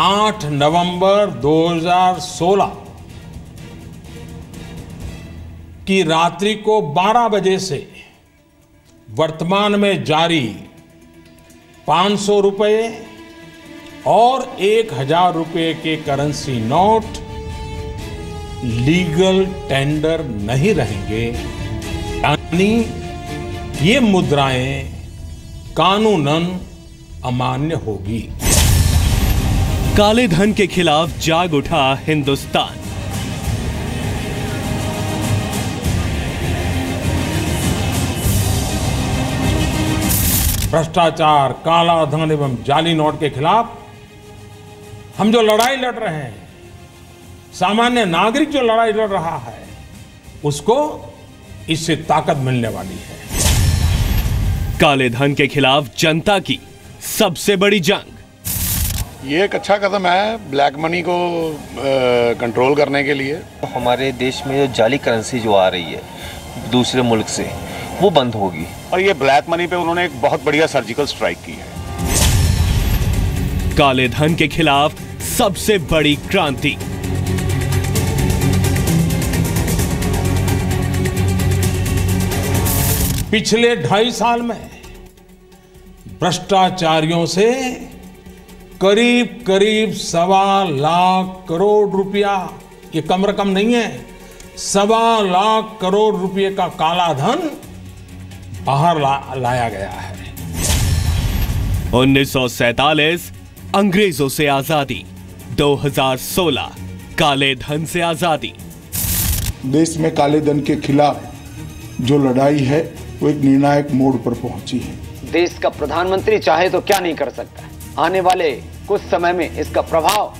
8 नवंबर 2016 की रात्रि को 12 बजे से वर्तमान में जारी 500 रुपए और 1000 रुपए के करेंसी नोट लीगल टेंडर नहीं रहेंगे, यानी ये मुद्राएं कानूनन अमान्य होगी। काले धन के खिलाफ जाग उठा हिंदुस्तान। भ्रष्टाचार, काला धन एवं जाली नोट के खिलाफ हम जो लड़ाई लड़ रहे हैं, सामान्य नागरिक जो लड़ाई लड़ रहा है, उसको इससे ताकत मिलने वाली है। काले धन के खिलाफ जनता की सबसे बड़ी जंग। ये एक अच्छा कदम है ब्लैक मनी को कंट्रोल करने के लिए। हमारे देश में जो जाली करेंसी जो आ रही है दूसरे मुल्क से, वो बंद होगी। और ये ब्लैक मनी पे उन्होंने एक बहुत बढ़िया सर्जिकल स्ट्राइक की है। काले धन के खिलाफ सबसे बड़ी क्रांति। पिछले 2.5 साल में भ्रष्टाचारियों से करीब 1.25 लाख करोड़ रुपया, ये कम रकम नहीं है, 1.25 लाख करोड़ रुपए का काला धन बाहर लाया गया है। 1947 अंग्रेजों से आजादी, 2016 काले धन से आजादी। देश में काले धन के खिलाफ जो लड़ाई है वो एक निर्णायक मोड़ पर पहुंची है। देश का प्रधानमंत्री चाहे तो क्या नहीं कर सकता। आने वाले कुछ समय में इसका प्रभाव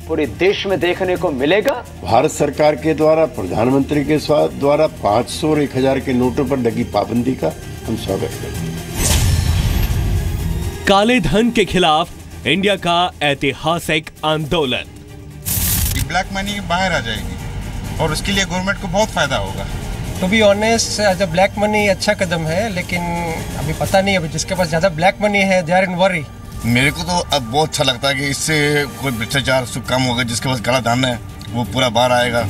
पूरे देश में देखने को मिलेगा। भारत सरकार के द्वारा प्रधानमंत्री के द्वारा 500 और 1000 के नोटों पर लगी पाबंदी का हम स्वागत करते हैं। काले धन के खिलाफ इंडिया का ऐतिहासिक आंदोलन। ब्लैक मनी बाहर आ जाएगी और उसके लिए गवर्नमेंट को बहुत फायदा होगा। टू बी ऑनेस्ट, जब ब्लैक मनी अच्छा कदम है, लेकिन अभी पता नहीं, अभी जिसके पास ज्यादा ब्लैक मनी है दे आर इन वरी। मेरे को तो अब बहुत अच्छा लगता है कि इससे कोई भ्रष्टाचार कम होगा। जिसके पास काला धन है वो पूरा बाहर आएगा।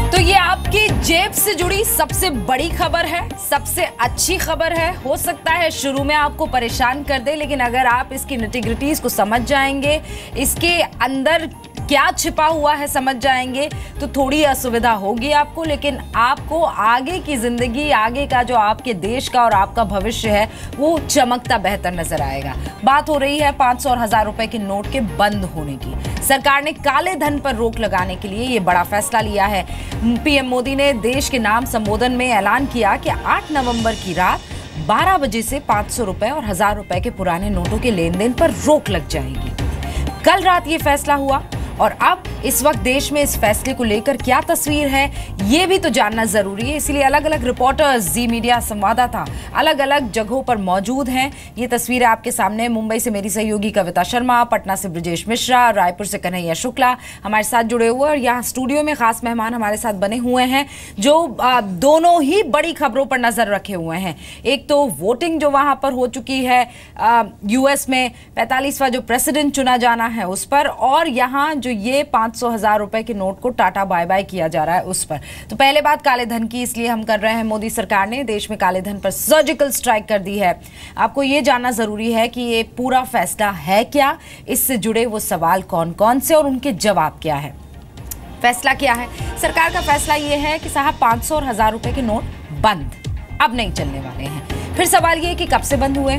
तो ये आपकी जेब से जुड़ी सबसे बड़ी खबर है, सबसे अच्छी खबर है। हो सकता है शुरू में आपको परेशान कर दे, लेकिन अगर आप इसकी निटिग्रिटीज को समझ जाएंगे, इसके अंदर क्या छिपा हुआ है समझ जाएंगे, तो थोड़ी असुविधा होगी आपको, लेकिन आपको आगे की जिंदगी, आगे का जो आपके देश का और आपका भविष्य है, वो चमकता बेहतर नजर आएगा। बात हो रही है 500 और 1000 रुपए के नोट के बंद होने की। सरकार ने काले धन पर रोक लगाने के लिए ये बड़ा फैसला लिया है। पीएम मोदी ने देश के नाम संबोधन में ऐलान किया कि 8 नवंबर की रात 12 बजे से 500 रुपए और 1000 रुपए के पुराने नोटों के लेन देन पर रोक लग जाएगी। कल रात ये फैसला हुआ और अब इस वक्त देश में इस फैसले को लेकर क्या तस्वीर है, ये भी तो जानना जरूरी है। इसलिए अलग अलग रिपोर्टर्स, जी मीडिया संवाददाता अलग अलग जगहों पर मौजूद हैं। ये तस्वीरें आपके सामने। मुंबई से मेरी सहयोगी कविता शर्मा, पटना से ब्रजेश मिश्रा, रायपुर से कन्हैया शुक्ला हमारे साथ जुड़े हुए, और यहाँ स्टूडियो में खास मेहमान हमारे साथ बने हुए हैं जो दोनों ही बड़ी खबरों पर नजर रखे हुए हैं। एक तो वोटिंग जो वहां पर हो चुकी है यूएस में, 45वां जो प्रेसिडेंट चुना जाना है उस पर, और यहाँ जो ये 500-1000 रुपए के नोट को टाटा बाय बाय किया जा रहा है उस पर। तो पहले बात काले धन की इसलिए हम कर रहे हैं। मोदी सरकार ने देश में काले धन पर सर्जिकल स्ट्राइक कर दी है। आपको ये जानना जरूरी है कि ये पूरा फैसला है क्या, इससे जुड़े वो सवाल कौन कौन से और उनके जवाब क्या है। फैसला क्या है? सरकार का फैसला ये है कि साहब 500 और 1000 रुपए के नोट बंद, अब नहीं चलने वाले हैं। फिर सवाल ये कि कब से बंद हुए?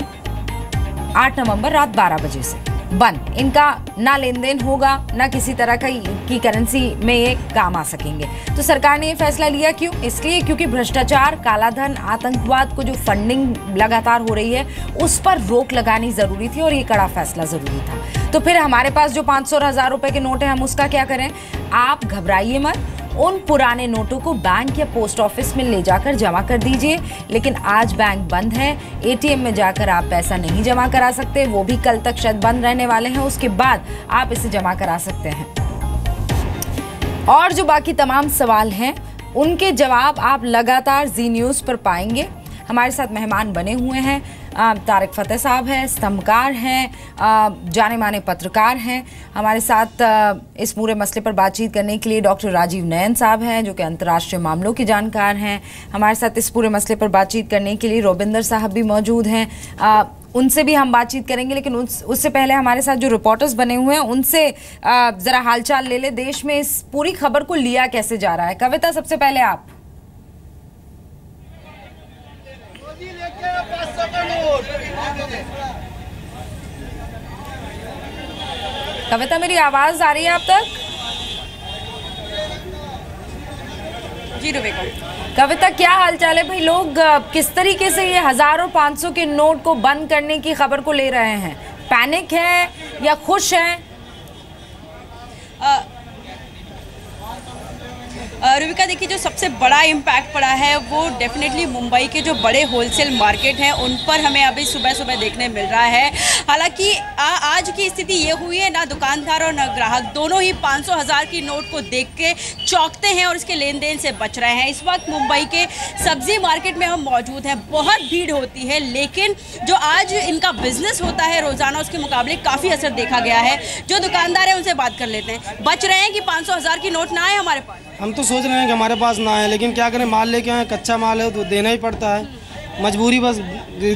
8 नवंबर रात 12 बजे से बंद। इनका ना लेन देन होगा, ना किसी तरह की करेंसी में ये काम आ सकेंगे। तो सरकार ने ये फैसला लिया क्यों? इसलिए क्योंकि भ्रष्टाचार, कालाधन, आतंकवाद को जो फंडिंग लगातार हो रही है उस पर रोक लगानी जरूरी थी और ये कड़ा फैसला जरूरी था। तो फिर हमारे पास जो 500 और 1000 रुपए के नोट है, हम उसका क्या करें? आप घबराइए मत, उन पुराने नोटों को बैंक या पोस्ट ऑफिस में ले जाकर जमा कर दीजिए। लेकिन आज बैंक बंद है, एटीएम में जाकर आप पैसा नहीं जमा करा सकते, वो भी कल तक शायद बंद रहने वाले हैं। उसके बाद आप इसे जमा करा सकते हैं। और जो बाकी तमाम सवाल हैं उनके जवाब आप लगातार जी न्यूज़ पर पाएंगे। हमारे साथ मेहमान बने हुए हैं, तारिक फतेह साहब हैं, स्तंभकार हैं, जाने माने पत्रकार हैं। हमारे साथ इस पूरे मसले पर बातचीत करने के लिए डॉक्टर राजीव नयन साहब हैं, जो कि अंतर्राष्ट्रीय मामलों के जानकार हैं। हमारे साथ इस पूरे मसले पर बातचीत करने के लिए रोबिंदर साहब भी मौजूद हैं, उनसे भी हम बातचीत करेंगे। लेकिन उससे पहले हमारे साथ जो रिपोर्टर्स बने हुए हैं उनसे ज़रा हालचाल ले ले। देश में इस पूरी खबर को लिया कैसे जा रहा है? कविता, सबसे पहले आप। कविता, मेरी आवाज आ रही है आप तक? जी रुबिका। कविता, क्या हालचाल है भाई? लोग किस तरीके से ये 1000 और 500 के नोट को बंद करने की खबर को ले रहे हैं? पैनिक है या खुश हैं? रुबिका, देखिए, जो सबसे बड़ा इम्पैक्ट पड़ा है वो डेफिनेटली मुंबई के जो बड़े होलसेल मार्केट हैं उन पर हमें अभी सुबह सुबह देखने मिल रहा है। हालांकि आज की स्थिति ये हुई है, ना दुकानदार और ना ग्राहक दोनों ही 500,000 की नोट को देख के चौंकते हैं और इसके लेन देन से बच रहे हैं। इस वक्त मुंबई के सब्जी मार्केट में हम मौजूद हैं, बहुत भीड़ होती है, लेकिन जो आज इनका बिजनेस होता है रोज़ाना उसके मुकाबले काफ़ी असर देखा गया है। जो दुकानदार हैं उनसे बात कर लेते हैं। बच रहे हैं कि 500,000 की नोट ना आए हमारे पास? हम तो सोच रहे हैं कि हमारे पास ना आए, लेकिन क्या करें, माल लेके आए, कच्चा माल है तो देना ही पड़ता है, मजबूरी। बस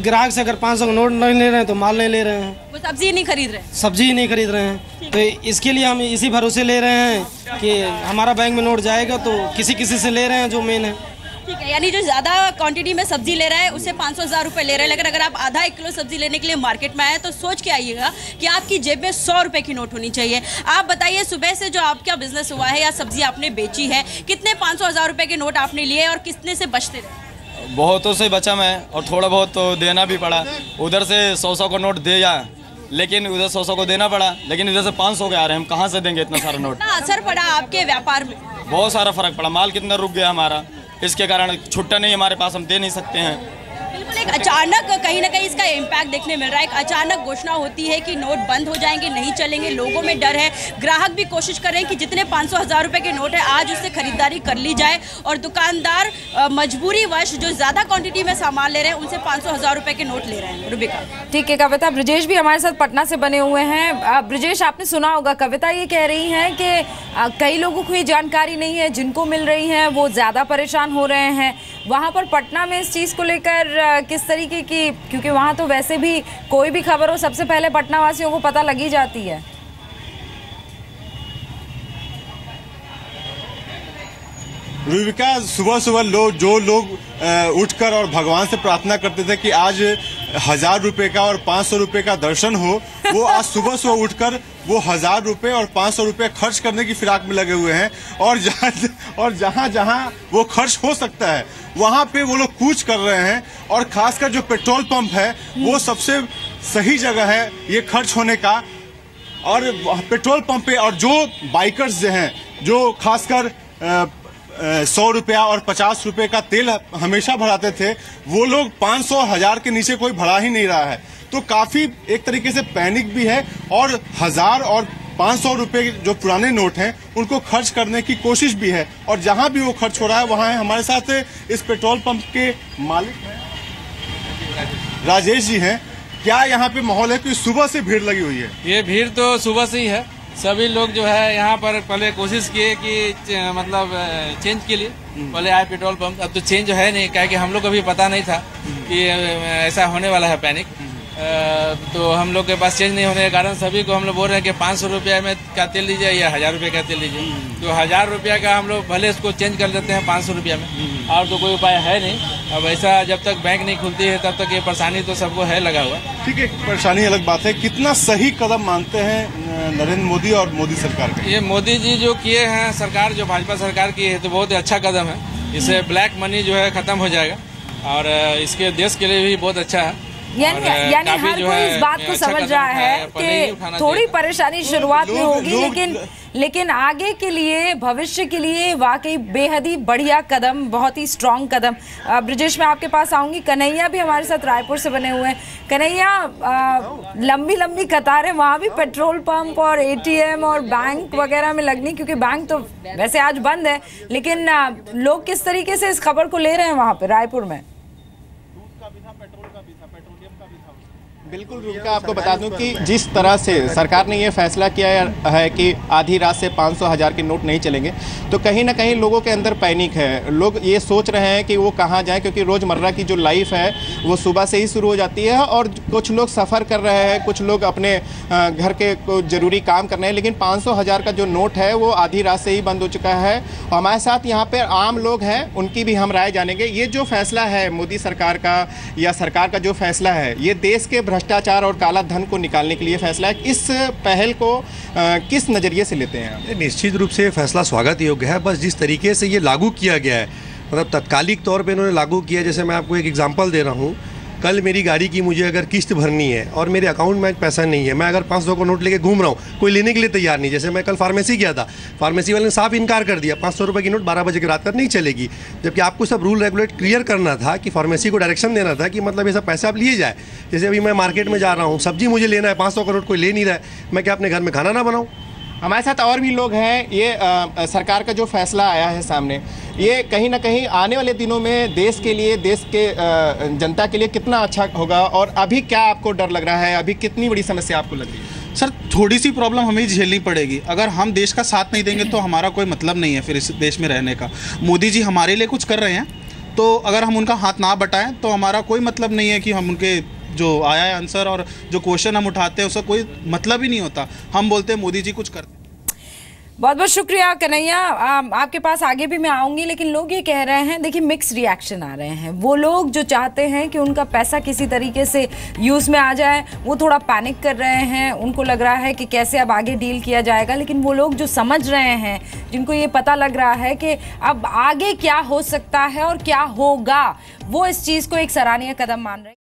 ग्राहक से अगर 500 का नोट नहीं ले रहे हैं तो माल नहीं ले रहे हैं, वो सब्जी नहीं खरीद रहे, सब्जी नहीं खरीद रहे हैं। तो इसके लिए हम इसी भरोसे ले रहे हैं कि हमारा बैंक में नोट जाएगा, तो किसी से ले रहे हैं जो मेन है। ठीक है, यानी जो ज़्यादा क्वांटिटी में सब्जी ले रहा है उससे 500,000 रुपये ले रहे हैं। लेकिन अगर आप आधा 1 किलो सब्जी लेने के लिए मार्केट में आए तो सोच के आइएगा कि आपकी जेब में 100 रुपये की नोट होनी चाहिए। आप बताइए, सुबह से जो आपका बिजनेस हुआ है या सब्जी आपने बेची है, कितने 500,000 रुपये के नोट आपने लिए और कितने से बचते रहे? बहुतों से बचा मैं, और थोड़ा बहुत तो देना भी पड़ा। उधर से 100 का नोट दे जाए, लेकिन उधर 100 को देना पड़ा, लेकिन इधर से 500 के आ रहे हैं, हम कहाँ से देंगे इतना सारा नोट? कितना असर पड़ा आपके व्यापार में? बहुत सारा फर्क पड़ा, माल कितना रुक गया हमारा, इसके कारण छुट्टा नहीं हमारे पास, हम दे नहीं सकते हैं। बिल्कुल, एक अचानक कहीं ना कहीं इसका इम्पैक्ट देखने मिल रहा है। एक अचानक घोषणा होती है कि नोट बंद हो जाएंगे, नहीं चलेंगे, लोगों में डर है। ग्राहक भी कोशिश कर रहे हैं कि जितने 500,000 रुपये के नोट है आज उससे खरीदारी कर ली जाए, और दुकानदार मजबूरी वश जो ज़्यादा क्वांटिटी में सामान ले रहे हैं उनसे 500,000 रुपये के नोट ले रहे हैं। रुबिका, ठीक है। कविता, ब्रिजेश भी हमारे साथ पटना से बने हुए हैं। ब्रिजेश, आपने सुना होगा, कविता ये कह रही हैं कि कई लोगों को ये जानकारी नहीं है, जिनको मिल रही है वो ज़्यादा परेशान हो रहे हैं। वहाँ पर पटना में इस चीज़ को लेकर किस तरीके की, क्योंकि वहाँ तो वैसे भी कोई भी खबर हो सबसे पहले पटना वासियों को पता लगी जाती है। रुबिका, सुबह सुबह जो लोग उठकर और भगवान से प्रार्थना करते थे कि आज 1000 रुपये का और 500 रुपये का दर्शन हो, वो आज सुबह सुबह उठकर वो 1000 रुपये और 500 रुपये खर्च करने की फिराक में लगे हुए हैं। और जहाँ जहाँ वो खर्च हो सकता है वहाँ पे वो लोग कूच कर रहे हैं। और खासकर जो पेट्रोल पंप है वो सबसे सही जगह है ये खर्च होने का। और पेट्रोल पंप पे और जो बाइकर्स जो हैं, जो खासकर 100 रुपया और 50 रुपये का तेल हमेशा भराते थे, वो लोग 500 1000 के नीचे कोई भरा ही नहीं रहा है। तो काफी एक तरीके से पैनिक भी है, और 1000 और 500 रुपये जो पुराने नोट हैं उनको खर्च करने की कोशिश भी है। और जहां भी वो खर्च हो रहा है वहां है। हमारे साथ इस पेट्रोल पंप के मालिक हैं, राजेश जी हैं। क्या यहाँ पे माहौल है कि सुबह से भीड़ लगी हुई है? ये भीड़ तो सुबह से ही है। सभी लोग जो है यहाँ पर पहले कोशिश किए कि मतलब चेंज के लिए पहले आए पेट्रोल पंप, अब तो चेंज है नहीं, क्या कि हम लोग को भी पता नहीं था कि ऐसा होने वाला है पैनिक। तो हम लोग के पास चेंज नहीं होने के कारण सभी को हम लोग बोल रहे हैं कि 500 रुपये में का तेल लीजिए या 1000 रुपये का तेल लीजिए। तो 1000 रुपये का हम लोग भले इसको चेंज कर लेते हैं 500 रुपये में, और तो कोई उपाय है नहीं। अब ऐसा जब तक बैंक नहीं खुलती है तब तक ये परेशानी तो सबको है लगा हुआ। ठीक है, परेशानी अलग बात है। कितना सही कदम मानते हैं नरेंद्र मोदी और मोदी सरकार का? ये मोदी जी जो किए हैं, सरकार जो भाजपा सरकार की है, तो बहुत अच्छा कदम है। इससे ब्लैक मनी जो है खत्म हो जाएगा, और इसके देश के लिए भी बहुत अच्छा है। यानी हर कोई इस बात को समझ रहा है कि थोड़ी परेशानी शुरुआत में होगी, लेकिन लेकिन आगे के लिए, भविष्य के लिए वाकई बेहद ही बढ़िया कदम, बहुत ही स्ट्रॉन्ग कदम। ब्रिजेश, मैं आपके पास आऊँगी। कन्हैया भी हमारे साथ रायपुर से बने हुए हैं। कन्हैया, लंबी लंबी कतारें वहाँ भी पेट्रोल पंप और ATM और बैंक वगैरह में लगनी, क्योंकि बैंक तो वैसे आज बंद है, लेकिन लोग किस तरीके से इस खबर को ले रहे हैं वहाँ पे रायपुर में? बिल्कुल रूबिका, आपको बता दूं कि जिस तरह से सरकार ने ये फैसला किया है कि आधी रात से 500,000 के नोट नहीं चलेंगे, तो कहीं ना कहीं लोगों के अंदर पैनिक है। लोग ये सोच रहे हैं कि वो कहाँ जाएं, क्योंकि रोज़मर्रा की जो लाइफ है वो सुबह से ही शुरू हो जाती है और कुछ लोग सफ़र कर रहे हैं, कुछ लोग अपने घर के ज़रूरी काम कर रहे हैं, लेकिन 500,000 का जो नोट है वो आधी रात से ही बंद हो चुका है। और हमारे साथ यहाँ पर आम लोग हैं, उनकी भी हम राय जानेंगे। ये जो फैसला है मोदी सरकार का या सरकार का जो फैसला है, ये देश के भ्रष्टाचार और काला धन को निकालने के लिए फैसला है। इस पहल को किस नज़रिए से लेते हैं? निश्चित रूप से फैसला स्वागत योग्य है। बस जिस तरीके से ये लागू किया गया है, मतलब तत्कालिक तौर पे इन्होंने लागू किया। जैसे मैं आपको एक एग्जांपल दे रहा हूँ, कल मेरी गाड़ी की मुझे अगर किस्त भरनी है और मेरे अकाउंट में पैसा नहीं है, मैं अगर 500 का नोट लेके घूम रहा हूँ, कोई लेने के लिए तैयार नहीं। जैसे मैं कल फार्मेसी गया था, फार्मेसी वाले ने साफ इनकार कर दिया, 500 रुपये की नोट 12 बजे की रात तक नहीं चलेगी। जबकि आपको सब रूल रेगुलेट क्लियर करना था कि फार्मेसी को डायरेक्शन देना था कि मतलब ये सब पैसे आप लिए जाए। जैसे अभी मैं मार्केट में जा रहा हूँ, सब्जी मुझे लेना है, 500 का नोट कोई ले नहीं रहा है, मैं क्या अपने घर में खाना ना बनाऊँ? हमारे साथ और भी लोग हैं। ये सरकार का जो फैसला आया है सामने, ये कहीं ना कहीं आने वाले दिनों में देश के लिए, देश के जनता के लिए कितना अच्छा होगा, और अभी क्या आपको डर लग रहा है? अभी कितनी बड़ी समस्या आपको लग रही है? सर, थोड़ी सी प्रॉब्लम हमें झेलनी पड़ेगी। अगर हम देश का साथ नहीं देंगे तो हमारा कोई मतलब नहीं है फिर इस देश में रहने का। मोदी जी हमारे लिए कुछ कर रहे हैं, तो अगर हम उनका हाथ ना बटाएं तो हमारा कोई मतलब नहीं है कि हम उनके जो आया है आंसर और जो क्वेश्चन हम उठाते हैं उसका कोई मतलब ही नहीं होता। हम बोलते हैं मोदी जी कुछ करते हैं। बहुत बहुत शुक्रिया कन्हैया। आपके पास आगे भी मैं आऊंगी, लेकिन लोग ये कह रहे हैं, देखिए मिक्स रिएक्शन आ रहे हैं। वो लोग जो चाहते हैं कि उनका पैसा किसी तरीके से यूज़ में आ जाए, वो थोड़ा पैनिक कर रहे हैं। उनको लग रहा है कि कैसे अब आगे डील किया जाएगा। लेकिन वो लोग जो समझ रहे हैं, जिनको ये पता लग रहा है कि अब आगे क्या हो सकता है और क्या होगा, वो इस चीज़ को एक सराहनीय कदम मान रहे हैं।